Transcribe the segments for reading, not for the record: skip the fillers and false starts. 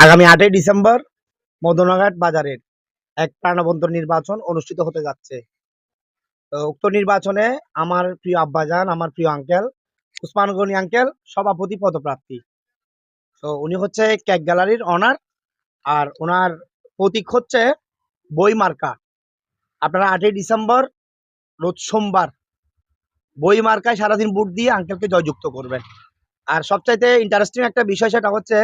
আগামী ৮ই ডিসেম্বর মদনাঘাট বাজারের এক প্রাণবন্ত নির্বাচন অনুষ্ঠিত হতে যাচ্ছে। তো উক্ত নির্বাচনে আমার প্রিয় আব্বাজান, আমার প্রিয় আঙ্কেল উসমান গনি আঙ্কেল সভাপতি পদপ্রার্থী। তো উনি হচ্ছে কেক গ্যালারির অনার, আর ওনার প্রতীক হচ্ছে বই মার্কা। আপনারা ৮ই ডিসেম্বর রোজ সোমবার বই মার্কায় সারাদিন ভোট দিয়ে আঙ্কেলকে জয়যুক্ত করবেন। আর সবচাইতে ইন্টারেস্টিং একটা বিষয় সেটা হচ্ছে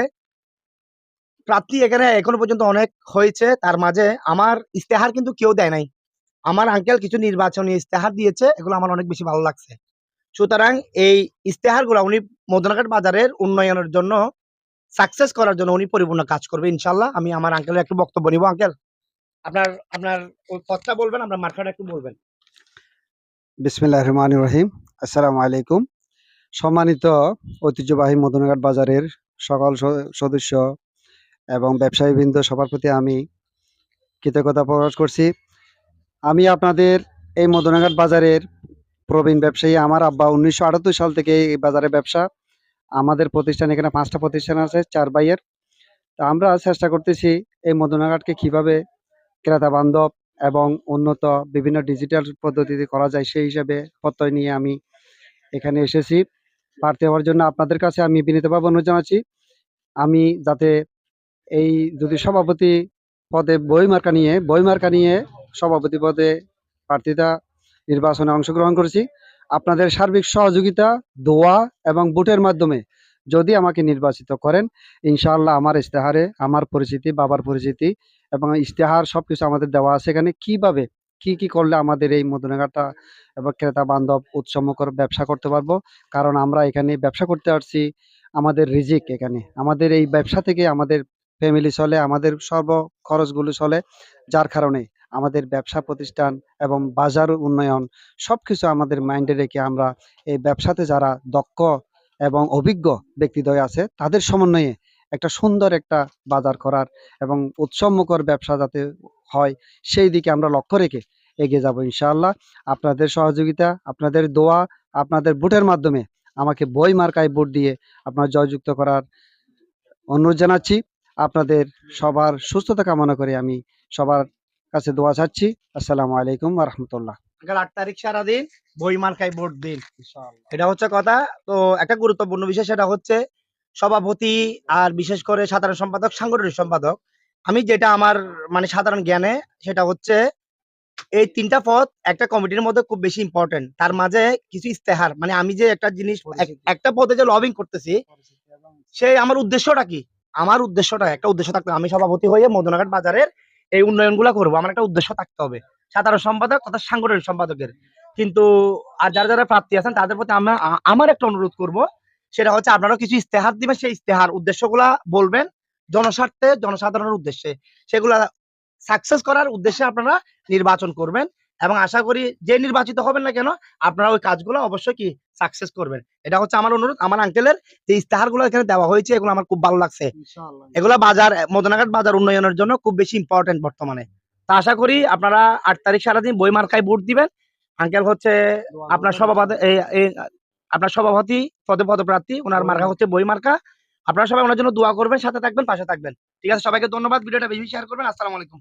প্রার্থী এখানে এখনো পর্যন্ত অনেক হয়েছে, তার মাঝে আমার ইস্তেহার কিন্তু কেউ দেয় নাই। আমার আঙ্কেল কিছু নির্বাচনী ইস্তেহার দিয়েছে, এগুলো আমার অনেক বেশি ভালো লাগছে। সুতরাং এই ইস্তেহারগুলো উনি মদনাঘাট বাজারের উন্নয়নের জন্য, সাকসেস করার জন্য উনি পরিপূর্ণ কাজ করবে ইনশাল্লাহ। আমি আমার আঙ্কেলের একটু বক্তব্য নিব। আঙ্কেল, আপনার আপনার ওই কথাটা বলবেন, আপনার মার্কাটা একটু বলবেন। বিসমিল্লাহির রহমানির রহিম। আসসালামু আলাইকুম। সম্মানিত ঐতিহ্যবাহী মদনাঘাট বাজারের সকল সদস্য এবং ব্যবসায়ীবৃন্দ, সবার প্রতি আমি কৃতজ্ঞতা প্রকাশ করছি। আমি আপনাদের এই মদনাঘাট বাজারের প্রবীণ ব্যবসায়ী। আমার আব্বা 1978 সাল থেকে এই বাজারে ব্যবসা। আমাদের প্রতিষ্ঠান, এখানে 5টা প্রতিষ্ঠান আছে 4 ভাইয়ের। তা আমরা চেষ্টা করতেছি এই মদনাঘাটকে কিভাবে ক্রেতা বান্ধব এবং উন্নত বিভিন্ন ডিজিটাল পদ্ধতিতে করা যায়, সেই হিসাবে প্রত্যয় নিয়ে আমি এখানে এসেছি। প্রার্থী হওয়ার জন্য আপনাদের কাছে আমি বিনীতভাবে অনুরোধ জানাচ্ছি, আমি যাতে এই যদি সভাপতি পদে বই মার্কা নিয়ে সভাপতি পদে প্রার্থিতা নির্বাচনে অংশগ্রহণ করেছি। আপনাদের সার্বিক সহযোগিতা, দোয়া এবং ভোটের মাধ্যমে যদি আমাকে নির্বাচিত করেন, ইনশাআল্লাহ আমার ইস্তেহারে আমার পরিচিতি, বাবার পরিচিতি এবং ইস্তেহার সবকিছু আমাদের দেওয়া আছে। এখানে কিভাবে কি করলে আমাদের এই মদনাঘাটটা এবং ক্রেতা বান্ধব উৎসমকর ব্যবসা করতে পারবো। কারণ আমরা এখানে ব্যবসা করতে আসছি, আমাদের রিজিক এখানে, আমাদের এই ব্যবসা থেকে আমাদের ফ্যামিলি চলে, আমাদের সর্ব খরচগুলো চলে। যার কারণে আমাদের ব্যবসা প্রতিষ্ঠান এবং বাজার উন্নয়ন সবকিছু আমাদের মাইন্ডে রেখে আমরা এই ব্যবসাতে যারা দক্ষ এবং অভিজ্ঞ ব্যক্তিদ্বয় আছে তাদের সমন্বয়ে একটা সুন্দর একটা বাজার করার এবং উৎসবমুখর ব্যবসা যাতে হয়, সেই দিকে আমরা লক্ষ্য রেখে এগিয়ে যাব ইনশাআল্লাহ। আপনাদের সহযোগিতা, আপনাদের দোয়া, আপনাদের ভোটের মাধ্যমে আমাকে বই মার্কায় ভোট দিয়ে আপনারা জয়যুক্ত করার অনুরোধ জানাচ্ছি। আপনাদের সবার সুস্থতা কামনা করে আমি সবার কাছে দোয়া চাচ্ছি। আসসালামু আলাইকুম ওয়া রাহমাতুল্লাহ। আঙ্কেল, 8 তারিখ সারাদিন বই মার্কায় ভোট দিন, এটা হচ্ছে কথা। তো একটা গুরুত্বপূর্ণ বিষয় সেটা হচ্ছে সভাপতি আর বিশেষ করে সাধারণ সম্পাদক, সাংগঠনিক সম্পাদক। আমি যেটা আমার মানে সাধারণ জ্ঞানে সেটা হচ্ছে এই 3টা পদ একটা কমিটির মধ্যে খুব বেশি ইম্পর্টেন্ট। তার মাঝে কিছু ইস্তেহার, মানে আমি যে একটা জিনিস একটা পদে যে লবিং করতেছি, সেই আমার উদ্দেশ্যটা কি? আমার উদ্দেশ্যটা একটা উদ্দেশ্য থাকতে, আমি সভাপতি হয়ে মদনাঘাট বাজারের এই উন্নয়নগুলো করবো, আমার একটা উদ্দেশ্য থাকতে হবে। সাধারণ সম্পাদক তথা সাংগঠনিক সম্পাদকের কিন্তু, আর যারা যারা প্রার্থী আছেন তাদের প্রতি আমার একটা অনুরোধ করব, সেটা হচ্ছে আপনারাও কিছু ইস্তেহার দিবেন। সেই ইস্তেহার উদ্দেশ্যগুলা বলবেন জনস্বার্থে, জনসাধারণের উদ্দেশ্যে, সেগুলা সাকসেস করার উদ্দেশ্যে আপনারা নির্বাচন করবেন। এবং আশা করি যে নির্বাচিত হবেন না কেন, আপনারা ওই কাজগুলো অবশ্যই কি সাকসেস করবেন। এটা হচ্ছে আমার অনুরোধ। আমার আঙ্কেলের যে ইস্তেহারগুলো এখানে দেওয়া হয়েছে, এগুলো আমার খুব ভালো লাগছে। এগুলো বাজার, মদনাঘাট বাজার উন্নয়নের জন্য খুব বেশি ইম্পর্টেন্ট বর্তমানে। তা আশা করি আপনারা 8 তারিখ সারাদিন বই মার্কায় ভোট দিবেন। আঙ্কেল হচ্ছে আপনার সভাপতি, আপনার সভাপতি পদে পদপ্রার্থী, ওনার মার্কা হচ্ছে বই মার্কা। আপনারা সবাই ওনার জন্য দোয়া করবেন, সাথে থাকবেন, পাশে থাকবেন। ঠিক আছে, সবাইকে ধন্যবাদ। ভিডিওটা বেশি শেয়ার করবেন। আসসালামু আলাইকুম।